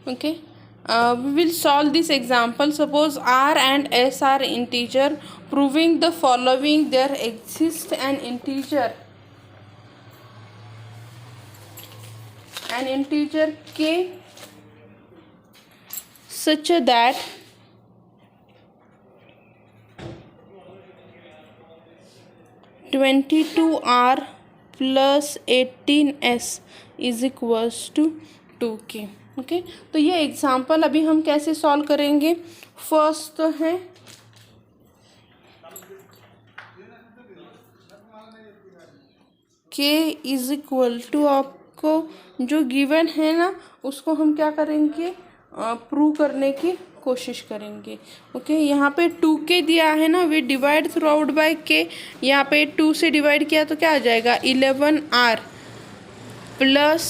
Okay, we will solve this example. Suppose R and S are integer, proving the following: there exists an integer k such that 22R plus 18S is equals to 2k। Okay, तो ये example अभी हम कैसे solve करेंगे। First तो है k is equal to, आपको जो गिवन है ना उसको हम क्या करेंगे, प्रूव करने की कोशिश करेंगे। ओके, यहाँ पे 2k दिया है ना, we divide throughout by k। यहाँ पे 2 से डिवाइड किया तो क्या आ जाएगा 11R प्लस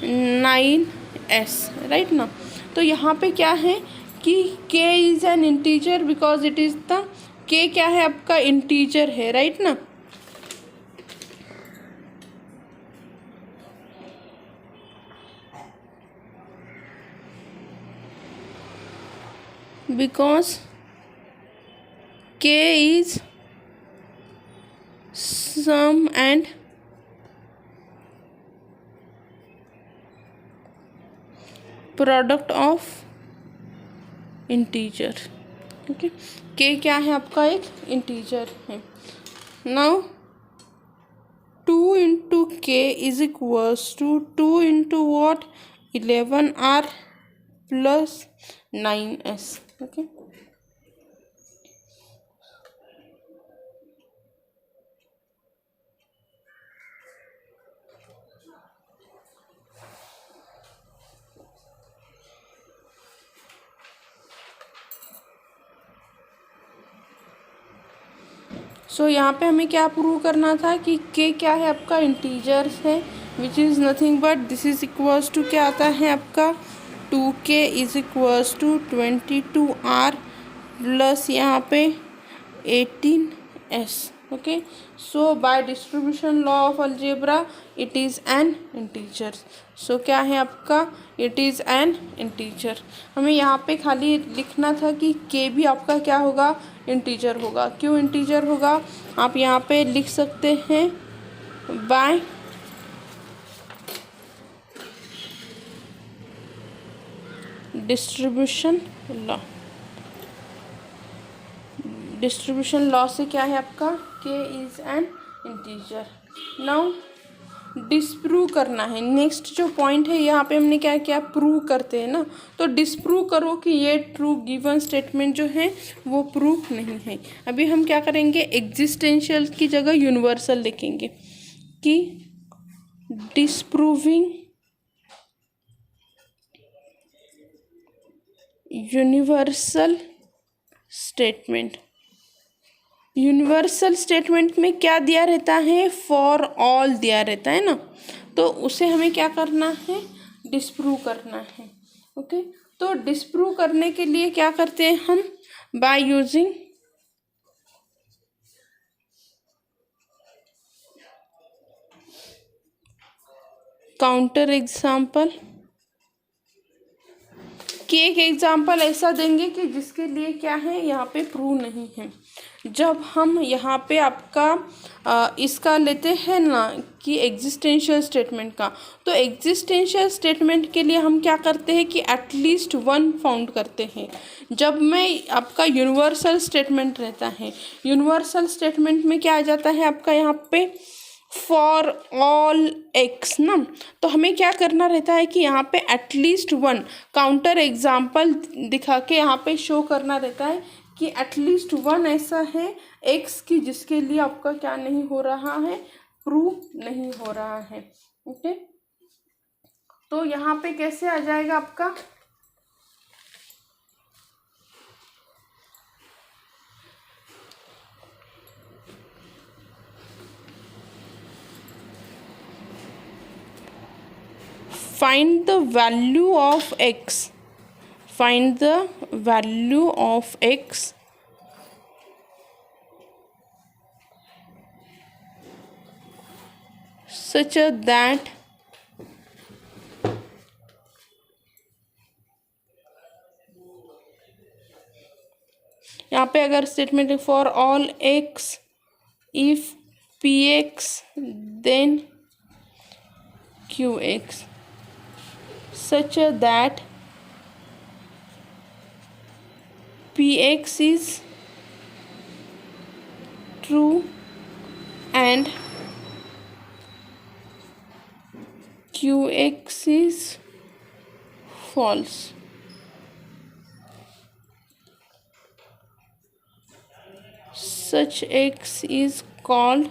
9S, राइट ना। तो यहाँ पे क्या है कि k is an integer because it is the, k क्या है आपका इंटीजर है, राइट ना। because k is sum and product of integer। Okay, k क्या है आपका एक इंटीजर है। Now 2 into k is equals to 2 into what 11R plus 9S। Okay, so यहाँ पे हमें क्या प्रूव करना था कि k क्या है आपका इंटीजर है, which is nothing but this is equals to क्या आता है आपका 2k is equals to 22R plus यहाँ पे 18S। Okay, so by distribution law of algebra it is an integer. So क्या है आपका, इट इज़ एन इंटीजर। हमें यहाँ पे खाली लिखना था कि k भी आपका क्या होगा, इंटीजर होगा। क्यों इंटीजर होगा, आप यहाँ पे लिख सकते हैं by distribution law. Distribution law से क्या है आपका k is an integer. Now disprove करना है। नेक्स्ट जो पॉइंट है यहाँ पे हमने क्या किया, प्रूव करते हैं ना, तो डिस्प्रूव करो कि ये ट्रू गिवन स्टेटमेंट जो है वो प्रूव नहीं है। अभी हम क्या करेंगे, एग्जिस्टेंशियल की जगह यूनिवर्सल लिखेंगे कि disproving universal statement. Universal statement में क्या दिया रहता है, फॉर ऑल दिया रहता है ना, तो उसे हमें क्या करना है, डिस्प्रूव करना है। ओके, तो डिस्प्रूव करने के लिए क्या करते हैं हम, बाय यूजिंग काउंटर एग्जाम्पल। कि एक एग्जाम्पल ऐसा देंगे कि जिसके लिए क्या है यहाँ पे प्रूव नहीं है। जब हम यहाँ पे आपका इसका लेते हैं ना कि एग्जिस्टेंशियल स्टेटमेंट का, तो एग्जिस्टेंशियल स्टेटमेंट के लिए हम क्या करते हैं कि एटलीस्ट वन फाउंड करते हैं। जब मैं आपका यूनिवर्सल स्टेटमेंट रहता है, यूनिवर्सल स्टेटमेंट में क्या आ जाता है आपका यहाँ पे फॉर ऑल एक्स ना, तो हमें क्या करना रहता है कि यहाँ पे एटलीस्ट वन काउंटर एग्जाम्पल दिखा के यहाँ पे शो करना रहता है कि एटलीस्ट वन ऐसा है एक्स की जिसके लिए आपका क्या नहीं हो रहा है, प्रूव नहीं हो रहा है। ओके, तो यहाँ पे कैसे आ जाएगा आपका, find the value of x, find the value of x such that पे अगर statement for all x if p x then q x such that p x is true and q x is false. Such x is called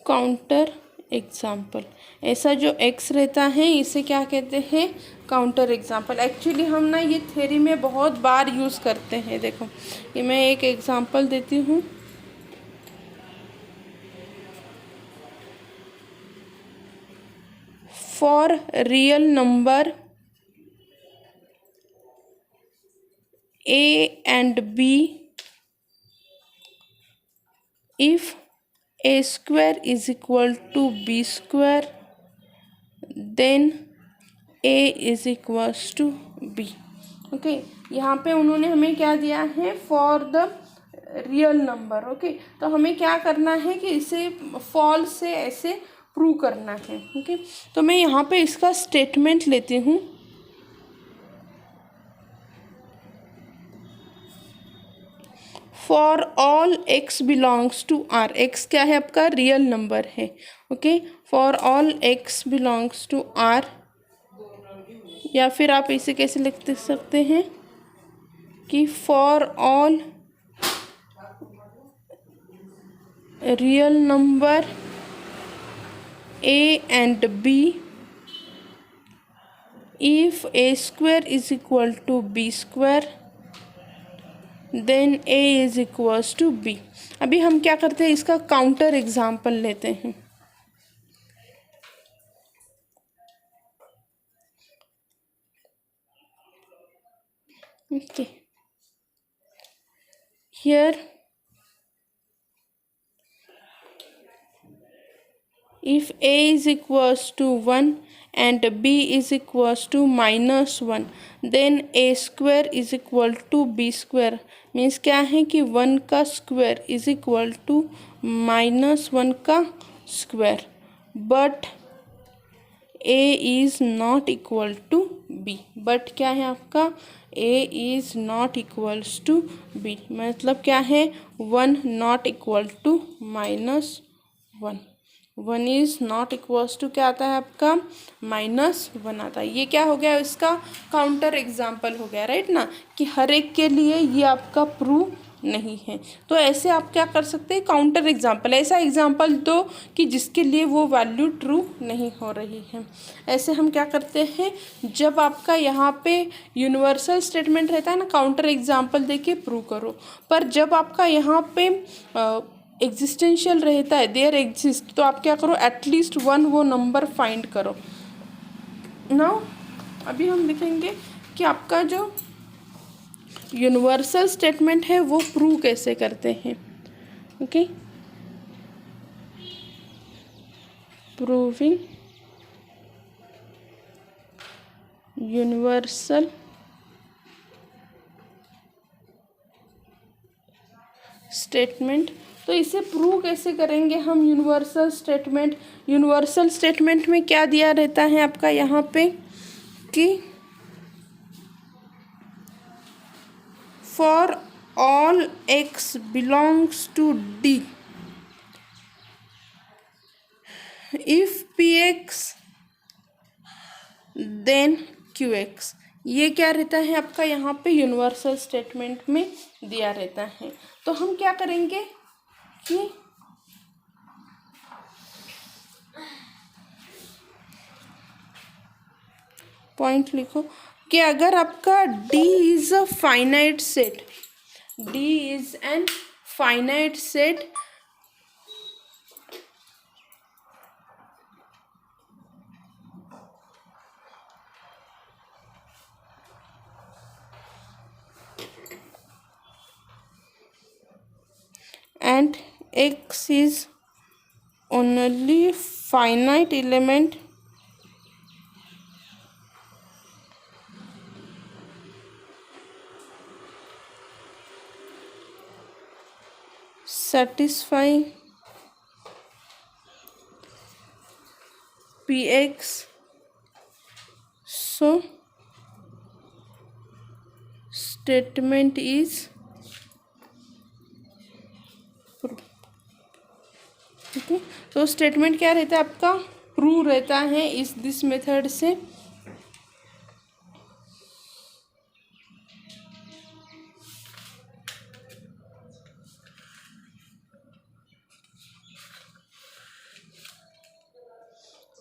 counter example. ऐसा जो x रहता है इसे क्या कहते हैं? Counter example. एक्चुअली हम ना ये थ्योरी में बहुत बार यूज़ करते हैं। देखो ये मैं एक एग्जाम्पल देती हूँ। For real number a and b, if a square is equal to b square, then a is equals to b। Okay, यहाँ पे उन्होंने हमें क्या दिया है? For the real number. Okay, तो हमें क्या करना है कि इसे फॉल्स से ऐसे प्रूव करना है। ओके, तो मैं यहाँ पे इसका स्टेटमेंट लेती हूँ। For all x belongs to R, x क्या है? आपका रियल नंबर है। Okay, for all x belongs to R, या फिर आप इसे कैसे लिख सकते हैं कि for all real number a and b, if a square is equal to b square, then a is equals to b। अभी हम क्या करते हैं? इसका काउंटर एग्जाम्पल लेते हैं। Okay, here if a is equals to 1 and b is equals to -1, then a square is equal to b square। Means क्या है कि 1 का स्क्वायर इज इक्वल टू -1 का square, but a is not equal to b। But क्या है आपका? a is not equals to b, मतलब क्या है? 1 not equal to -1। 1 is not equals to क्या आता है आपका? -1 आता है। ये क्या हो गया? इसका काउंटर एग्जाम्पल हो गया, राइट ना, कि हर एक के लिए ये आपका प्रूव नहीं है। तो ऐसे आप क्या कर सकते हैं? काउंटर एग्जाम्पल, ऐसा एग्जाम्पल दो कि जिसके लिए वो वैल्यू ट्रू नहीं हो रही है। ऐसे हम क्या करते हैं? जब आपका यहाँ पे यूनिवर्सल स्टेटमेंट रहता है ना, काउंटर एग्जाम्पल दे के प्रूव करो। पर जब आपका यहाँ पे एग्जिस्टेंशियल रहता है, देयर एग्जिस्ट, तो आप क्या करो? एटलीस्ट 1 वो नंबर फाइंड करो। नाउ अभी हम देखेंगे कि आपका जो यूनिवर्सल स्टेटमेंट है वो प्रूव कैसे करते हैं। Okay, proving universal statement. तो इसे प्रूव कैसे करेंगे हम? यूनिवर्सल स्टेटमेंट में क्या दिया रहता है आपका यहाँ पे कि for all x belongs to D, if p x then q x. ये क्या रहता है आपका यहाँ पे? यूनिवर्सल स्टेटमेंट में दिया रहता है। तो हम क्या करेंगे कि पॉइंट लिखो कि अगर आपका D is a finite set, D is an finite set and x is only finite element satisfy px, so statement is true. Okay, तो स्टेटमेंट क्या रहता है आपका? ट्रू रहता है इस दिस मेथड से।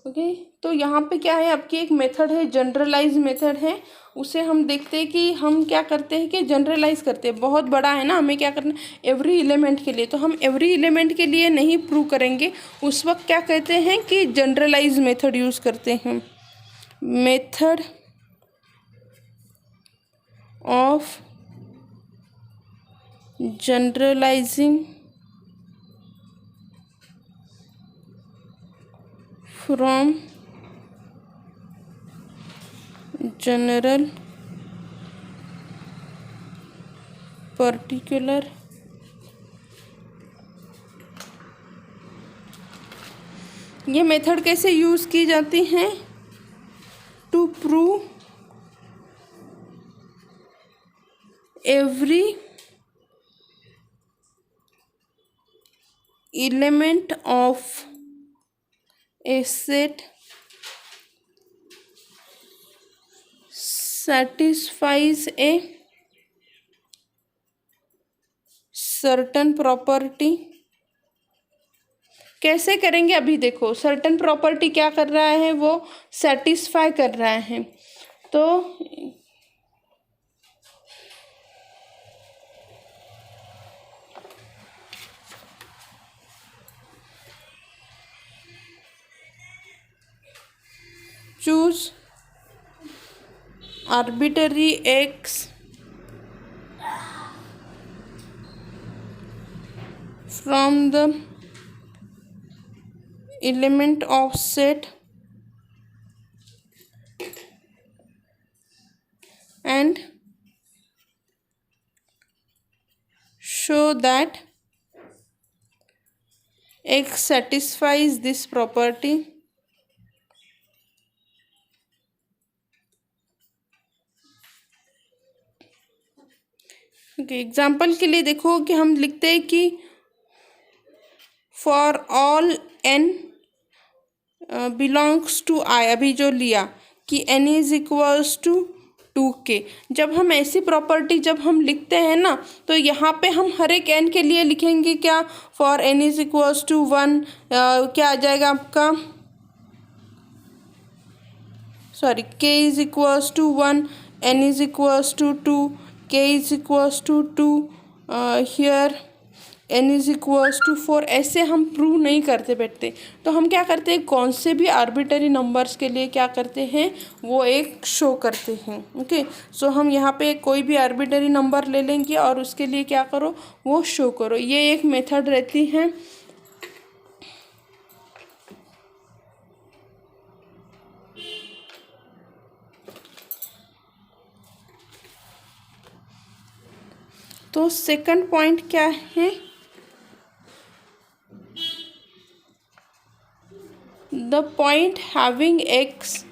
ओके, तो यहाँ पे क्या है, आपकी एक मेथड है, जनरलाइज मेथड है। उसे हम देखते हैं कि हम क्या करते हैं कि जनरलाइज करते हैं। बहुत बड़ा है ना, हमें क्या करना है एवरी एलिमेंट के लिए, तो हम एवरी एलिमेंट के लिए नहीं प्रूव करेंगे। उस वक्त क्या कहते हैं कि जनरलाइज मेथड यूज़ करते हैं। Method of generalising from general particular ये मेथड कैसे यूज़ की जाती हैं? To prove every element of a set satisfies a certain property। कैसे करेंगे अभी देखो, सर्टन प्रॉपर्टी क्या कर रहा है, वो सेटिस्फाई कर रहा है। तो choose arbitrary x from the element of set and show that x satisfies this property। Example के लिए देखो कि हम लिखते हैं कि for all n belongs to i, अभी जो लिया कि n is equals to 2k। जब हम ऐसी प्रॉपर्टी जब हम लिखते हैं ना, तो यहाँ पे हम हर एक n के लिए लिखेंगे क्या, for n is equals to 1, क्या आ जाएगा आपका, sorry k is equals to 1, n is equals to 2, k is equals to 2, here n is equals to 4। ऐसे हम प्रूव नहीं करते बैठते, तो हम क्या करते हैं, कौन से भी आर्बिटरी नंबर्स के लिए क्या करते हैं, वो एक शो करते हैं। ओके, सो हम यहाँ पे कोई भी आर्बिटरी नंबर ले लेंगे और उसके लिए क्या करो, वो शो करो। ये एक मेथड रहती है। तो सेकंड पॉइंट क्या है, the point having x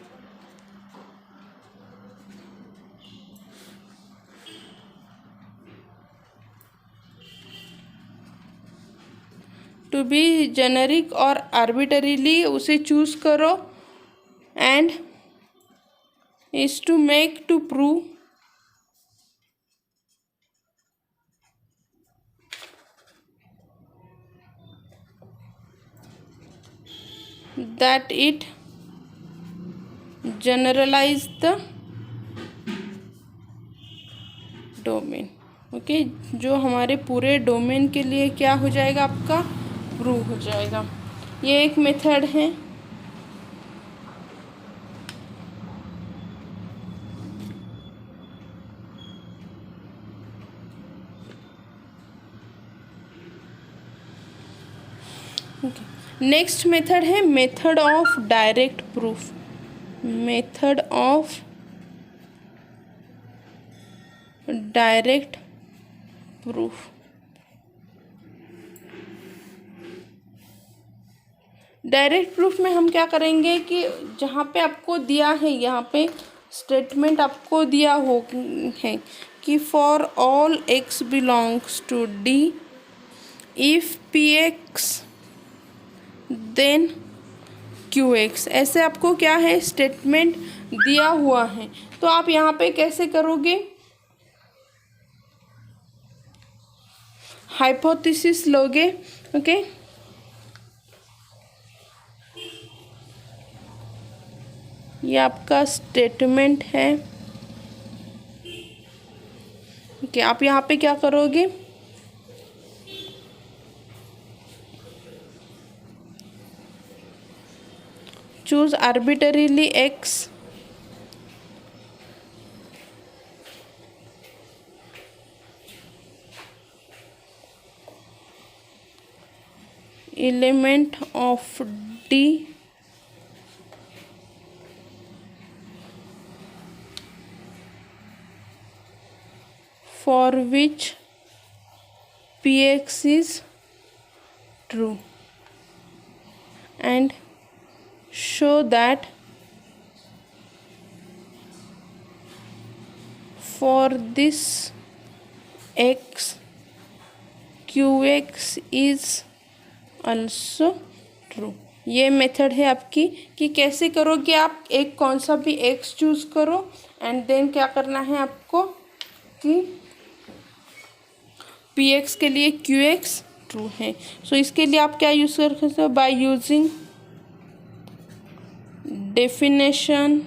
to be generic और आर्बिटरीली, उसे चूज करो, and is to make to prove that it generalize the domain. Okay, जो हमारे पूरे डोमेन के लिए क्या हो जाएगा, आपका प्रूव हो जाएगा। ये एक मेथड है। नेक्स्ट मेथड है method of direct proof. Method of direct proof. Direct proof में हम क्या करेंगे कि जहाँ पे आपको दिया है, यहाँ पे स्टेटमेंट आपको दिया हो है कि for all x belongs to D, if Px then Qx, ऐसे आपको क्या है स्टेटमेंट दिया हुआ है। तो आप यहाँ पे कैसे करोगे, हाइपोथेसिस लोगे। ओके, ये आपका स्टेटमेंट है। ओके, आप यहाँ पे क्या करोगे, choose आर्बिटरीली x element of D for which Px is true and show that for this x Qx is also true। ये मेथड है आपकी कि कैसे करोगे आप, एक कौन सा भी x चूज करो एंड देन क्या करना है आपको कि Px के लिए Qx ट्रू है। सो इसके लिए आप क्या यूज़ कर सकते हो, by using definition,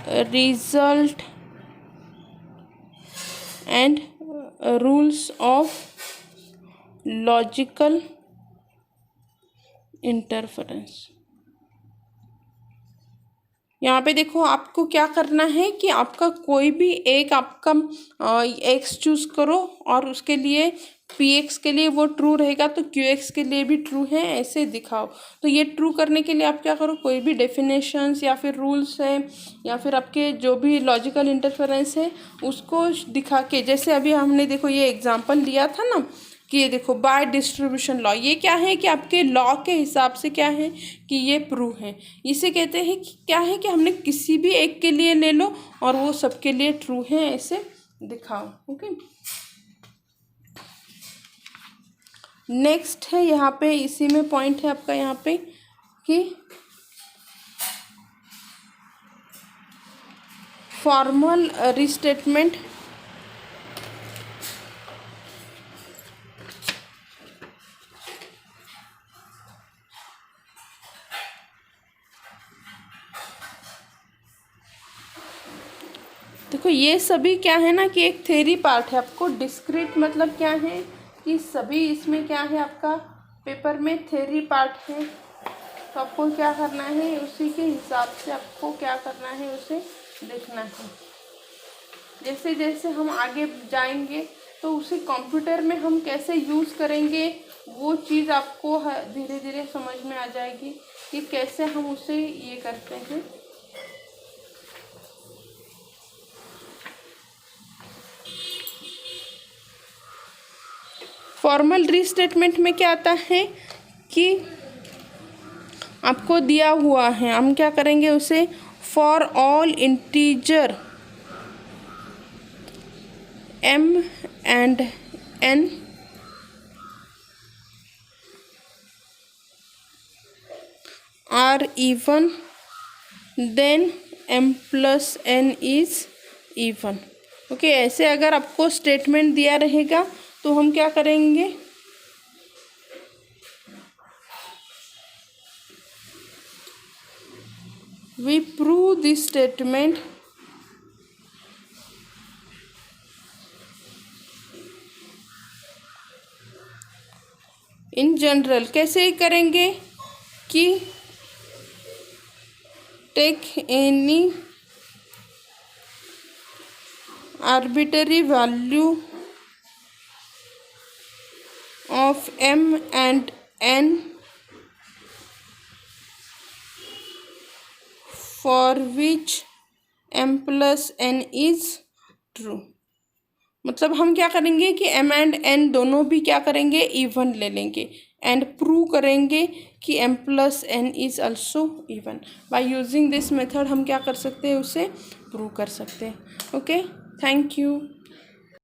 result and rules of logical interference. यहाँ पे देखो आपको क्या करना है कि आपका कोई भी एक आपका एक्स चूज करो और उसके लिए Px के लिए वो ट्रू रहेगा तो Qx के लिए भी ट्रू है, ऐसे दिखाओ। तो ये ट्रू करने के लिए आप क्या करो, कोई भी डेफिनेशंस या फिर रूल्स है या फिर आपके जो भी लॉजिकल इंटरफेरेंस है उसको दिखा के, जैसे अभी हमने देखो ये एग्जांपल लिया था ना कि ये देखो बाय डिस्ट्रीब्यूशन लॉ, ये क्या है कि आपके लॉ के हिसाब से क्या है कि ये प्रूव है। इसे कहते हैं कि क्या है कि हमने किसी भी एक के लिए ले लो और वो सबके लिए ट्रू है, ऐसे दिखाओ। ओके, नेक्स्ट है यहाँ पे, इसी में पॉइंट है आपका यहाँ पे कि फॉर्मल रिस्टेटमेंट देखो ये सभी क्या है ना कि एक थ्योरी पार्ट है। आपको डिस्क्रीट मतलब क्या है कि सभी इसमें क्या है आपका पेपर में थ्योरी पार्ट है, तो आपको क्या करना है उसी के हिसाब से आपको क्या करना है उसे देखना है। जैसे जैसे हम आगे जाएंगे तो उसे कंप्यूटर में हम कैसे यूज़ करेंगे वो चीज़ आपको धीरे धीरे समझ में आ जाएगी कि कैसे हम उसे ये करते हैं। फॉर्मल रीस्टेटमेंट में क्या आता है कि आपको दिया हुआ है, हम क्या करेंगे उसे for all integer m and n are even then m plus n is even। Okay, ऐसे अगर आपको स्टेटमेंट दिया रहेगा तो हम क्या करेंगे, we prove this statement in general. कैसे करेंगे कि take any arbitrary value of m and n for which m plus n is true। मतलब हम क्या करेंगे कि m and n दोनों भी क्या करेंगे इवन ले लेंगे। एंड प्रूव करेंगे कि m plus n is also even. By using this method हम क्या कर सकते हैं, उसे प्रूव कर सकते हैं। Okay, thank you.